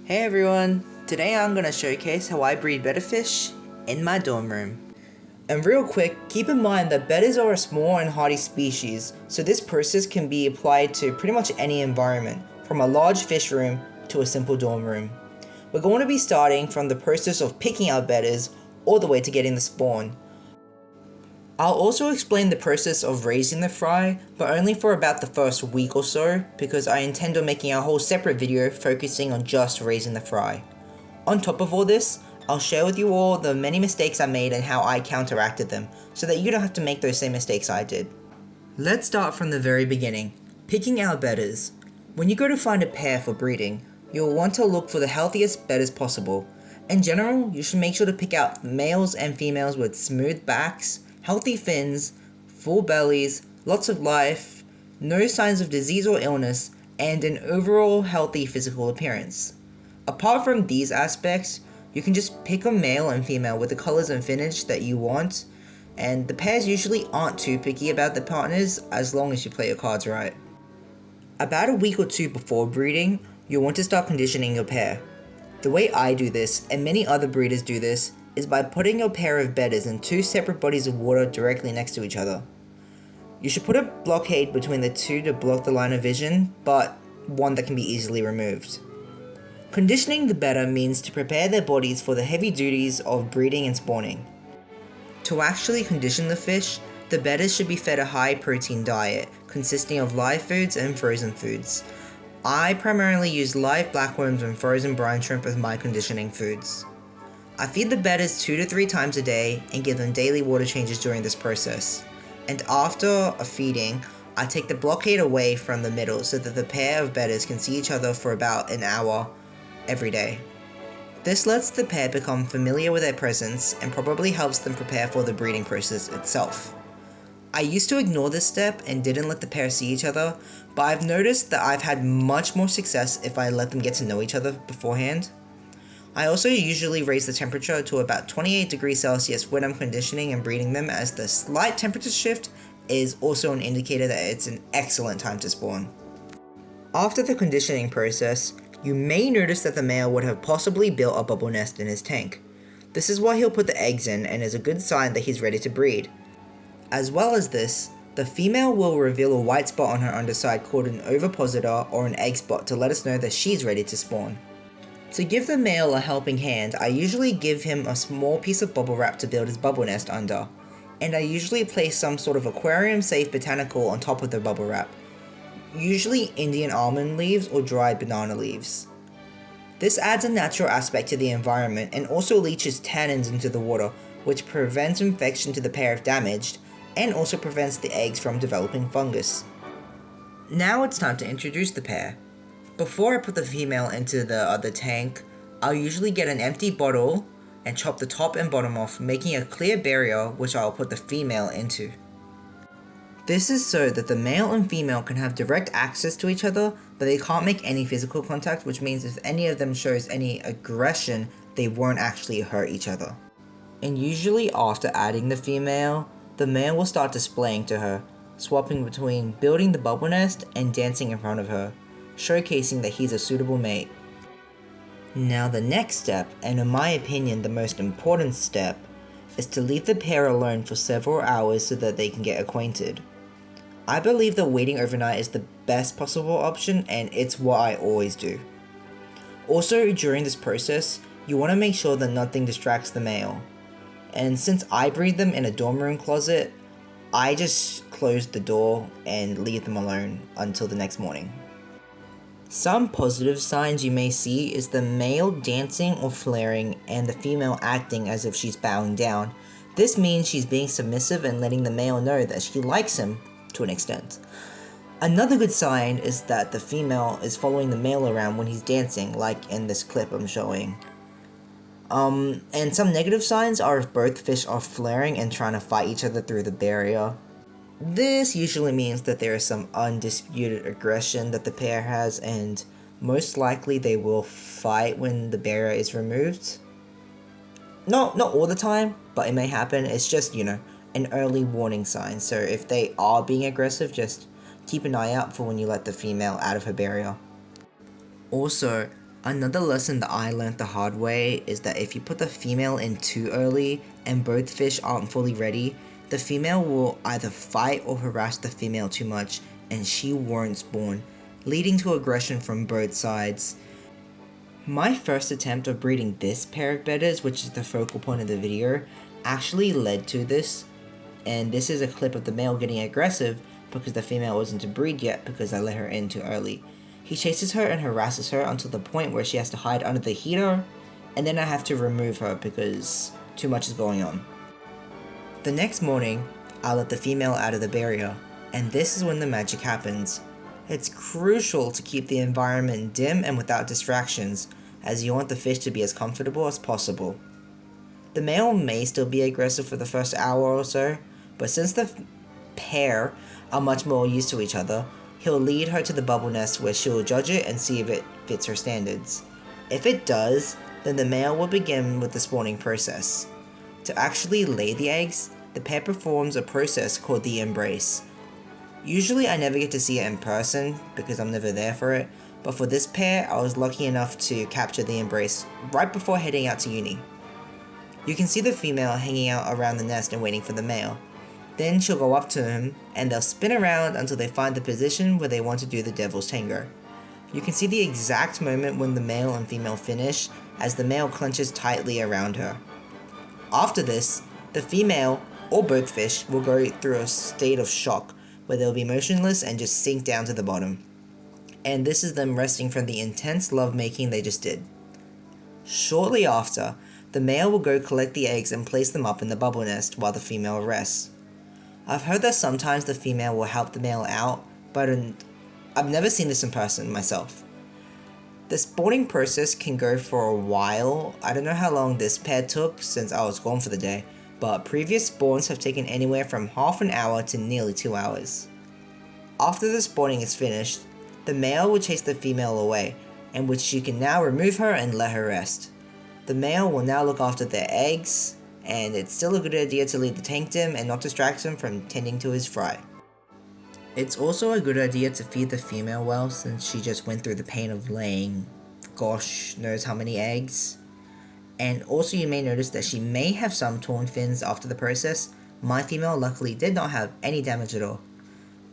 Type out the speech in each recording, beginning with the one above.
Hey everyone, today I'm going to showcase how I breed betta fish in my dorm room. And real quick, keep in mind that bettas are a small and hardy species, so this process can be applied to pretty much any environment, from a large fish room to a simple dorm room. We're going to be starting from the process of picking out bettas all the way to getting the spawn. I'll also explain the process of raising the fry, but only for about the first week or so, because I intend on making a whole separate video focusing on just raising the fry. On top of all this, I'll share with you all the many mistakes I made and how I counteracted them, so that you don't have to make those same mistakes I did. Let's start from the very beginning. Picking out bettas. When you go to find a pair for breeding, you'll want to look for the healthiest bettas possible. In general, you should make sure to pick out males and females with smooth backs, healthy fins, full bellies, lots of life, no signs of disease or illness, and an overall healthy physical appearance. Apart from these aspects, you can just pick a male and female with the colors and finish that you want, and the pairs usually aren't too picky about the partners as long as you play your cards right. About a week or two before breeding, you'll want to start conditioning your pair. The way I do this, and many other breeders do this, is by putting your pair of bettas in two separate bodies of water directly next to each other. You should put a blockade between the two to block the line of vision, but one that can be easily removed. Conditioning the betta means to prepare their bodies for the heavy duties of breeding and spawning. To actually condition the fish, the bettas should be fed a high protein diet, consisting of live foods and frozen foods. I primarily use live blackworms and frozen brine shrimp as my conditioning foods. I feed the bettas 2 to 3 times a day and give them daily water changes during this process. And after a feeding, I take the blockade away from the middle so that the pair of bettas can see each other for about an hour every day. This lets the pair become familiar with their presence and probably helps them prepare for the breeding process itself. I used to ignore this step and didn't let the pair see each other, but I've noticed that I've had much more success if I let them get to know each other beforehand. I also usually raise the temperature to about 28 degrees Celsius when I'm conditioning and breeding them, as the slight temperature shift is also an indicator that it's an excellent time to spawn. After the conditioning process, you may notice that the male would have possibly built a bubble nest in his tank. This is why he'll put the eggs in and is a good sign that he's ready to breed. As well as this, the female will reveal a white spot on her underside called an ovipositor or an egg spot to let us know that she's ready to spawn. To give the male a helping hand, I usually give him a small piece of bubble wrap to build his bubble nest under, and I usually place some sort of aquarium-safe botanical on top of the bubble wrap, usually Indian almond leaves or dried banana leaves. This adds a natural aspect to the environment and also leaches tannins into the water, which prevents infection to the pair if damaged, and also prevents the eggs from developing fungus. Now it's time to introduce the pair. Before I put the female into the other tank, I'll usually get an empty bottle and chop the top and bottom off, making a clear barrier which I'll put the female into. This is so that the male and female can have direct access to each other, but they can't make any physical contact, which means if any of them shows any aggression, they won't actually hurt each other. And usually after adding the female, the male will start displaying to her, swapping between building the bubble nest and dancing in front of her, showcasing that he's a suitable mate. Now the next step, and in my opinion the most important step, is to leave the pair alone for several hours so that they can get acquainted. I believe that waiting overnight is the best possible option, and it's what I always do. Also, during this process, you want to make sure that nothing distracts the male. And since I breed them in a dorm room closet, I just close the door and leave them alone until the next morning. Some positive signs you may see is the male dancing or flaring and the female acting as if she's bowing down. This means she's being submissive and letting the male know that she likes him to an extent. Another good sign is that the female is following the male around when he's dancing, like in this clip I'm showing. And some negative signs are if both fish are flaring and trying to fight each other through the barrier. This usually means that there is some undisputed aggression that the pair has, and most likely they will fight when the barrier is removed. Not all the time, but it may happen. It's just, an early warning sign. So if they are being aggressive, just keep an eye out for when you let the female out of her barrier. Also, Another lesson that I learned the hard way is that if you put the female in too early and both fish aren't fully ready, the female will either fight or harass the female too much and she won't spawn, leading to aggression from both sides. My first attempt of breeding this pair of bettas, which is the focal point of the video, actually led to this, and this is a clip of the male getting aggressive because the female wasn't to breed yet because I let her in too early. He chases her and harasses her until the point where she has to hide under the heater, and then I have to remove her because too much is going on. The next morning, I let the female out of the barrier, and this is when the magic happens. It's crucial to keep the environment dim and without distractions, as you want the fish to be as comfortable as possible. The male may still be aggressive for the first hour or so, but since the pair are much more used to each other, he'll lead her to the bubble nest where she'll judge it and see if it fits her standards. If it does, then the male will begin with the spawning process. To actually lay the eggs, the pair performs a process called the embrace. Usually I never get to see it in person because I'm never there for it, but for this pair I was lucky enough to capture the embrace right before heading out to uni. You can see the female hanging out around the nest and waiting for the male. Then she'll go up to him, and they'll spin around until they find the position where they want to do the devil's tango. You can see the exact moment when the male and female finish, as the male clenches tightly around her. After this, the female, or both fish, will go through a state of shock, where they'll be motionless and just sink down to the bottom. And this is them resting from the intense lovemaking they just did. Shortly after, the male will go collect the eggs and place them up in the bubble nest while the female rests. I've heard that sometimes the female will help the male out, but I've never seen this in person myself. The spawning process can go for a while. I don't know how long this pair took since I was gone for the day, but previous spawns have taken anywhere from half an hour to nearly 2 hours. After the spawning is finished, the male will chase the female away, in which you can now remove her and let her rest. The male will now look after their eggs, and it's still a good idea to leave the tank dim and not distract him from tending to his fry. It's also a good idea to feed the female well since she just went through the pain of laying gosh knows how many eggs. And also you may notice that she may have some torn fins after the process. My female luckily did not have any damage at all.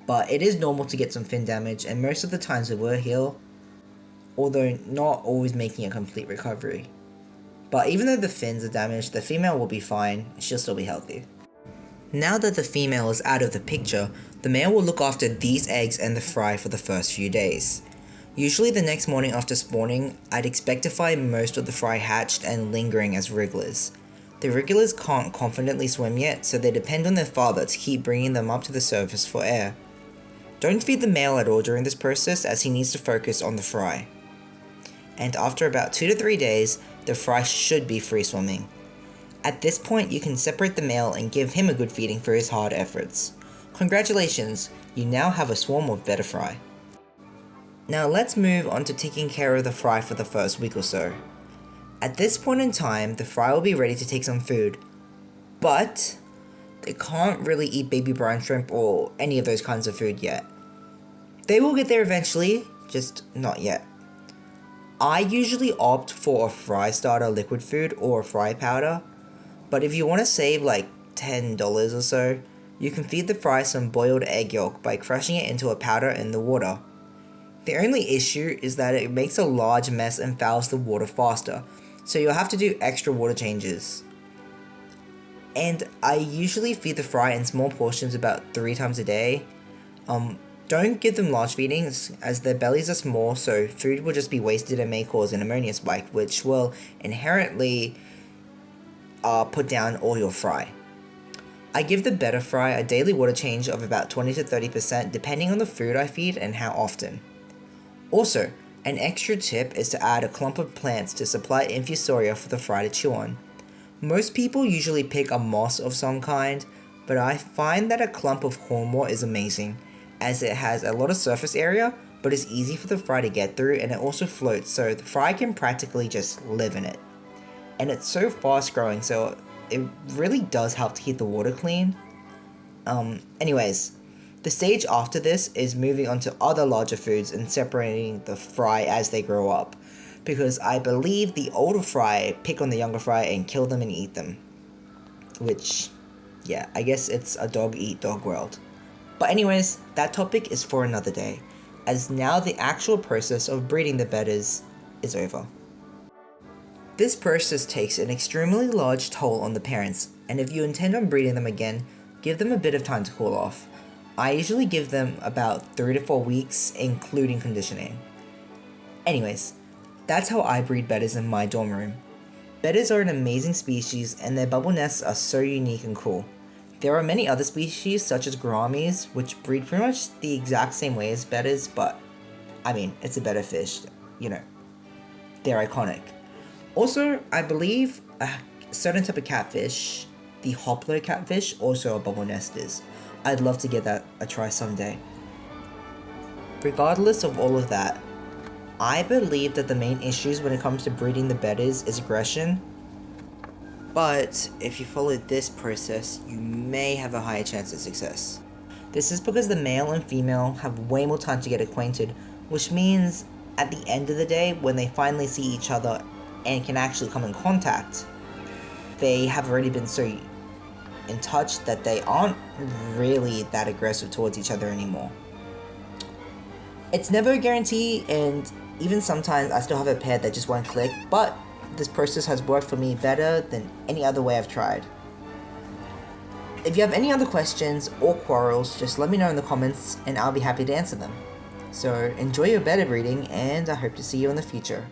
But it is normal to get some fin damage, and most of the times it will heal, although not always making a complete recovery. But even though the fins are damaged, the female will be fine, she'll still be healthy. Now that the female is out of the picture, the male will look after these eggs and the fry for the first few days. Usually the next morning after spawning, I'd expect to find most of the fry hatched and lingering as wrigglers. The wrigglers can't confidently swim yet, so they depend on their father to keep bringing them up to the surface for air. Don't feed the male at all during this process as he needs to focus on the fry. And after about 2 to 3 days, the fry should be free swimming. At this point, you can separate the male and give him a good feeding for his hard efforts. Congratulations, you now have a swarm of Betta fry. Now let's move on to taking care of the fry for the first week or so. At this point in time, the fry will be ready to take some food, but they can't really eat baby brine shrimp or any of those kinds of food yet. They will get there eventually, just not yet. I usually opt for a fry starter liquid food or a fry powder, but if you want to save like $10 or so, you can feed the fry some boiled egg yolk by crushing it into a powder in the water. The only issue is that it makes a large mess and fouls the water faster, so you'll have to do extra water changes. And I usually feed the fry in small portions about 3 times a day. Don't give them large feedings as their bellies are small, so food will just be wasted and may cause an ammonia spike, which will inherently put down all your fry. I give the Betta fry a daily water change of about 20 to 30% depending on the food I feed and how often. Also, an extra tip is to add a clump of plants to supply infusoria for the fry to chew on. Most people usually pick a moss of some kind, but I find that a clump of hornwort is amazing, as it has a lot of surface area, but is easy for the fry to get through, and it also floats, so the fry can practically just live in it. And it's so fast growing, so it really does help to keep the water clean. Anyways, the stage after this is moving on to other larger foods and separating the fry as they grow up. because I believe the older fry pick on the younger fry and kill them and eat them. Which, yeah, I guess it's a dog-eat-dog world. But anyways, that topic is for another day, as now the actual process of breeding the Bettas is over. This process takes an extremely large toll on the parents, and if you intend on breeding them again, give them a bit of time to cool off. I usually give them about 3 to 4 weeks, including conditioning. Anyways, that's how I breed Bettas in my dorm room. Bettas are an amazing species, and their bubble nests are so unique and cool. There are many other species, such as gouramis, which breed pretty much the exact same way as Bettas, but, I mean, it's a Betta fish, you know. They're iconic. Also, I believe a certain type of catfish, the Hoppler catfish, also are bubble nesters. I'd love to give that a try someday. Regardless of all of that, I believe that the main issues when it comes to breeding the Bettas is aggression. But if you follow this process, you may have a higher chance of success. This is because the male and female have way more time to get acquainted, which means at the end of the day, when they finally see each other and can actually come in contact, they have already been so in touch that they aren't really that aggressive towards each other anymore. It's never a guarantee, and even sometimes I still have a pair that just won't click, but this process has worked for me better than any other way I've tried. If you have any other questions or quarrels, just let me know in the comments and I'll be happy to answer them. So enjoy your Betta breeding, and I hope to see you in the future.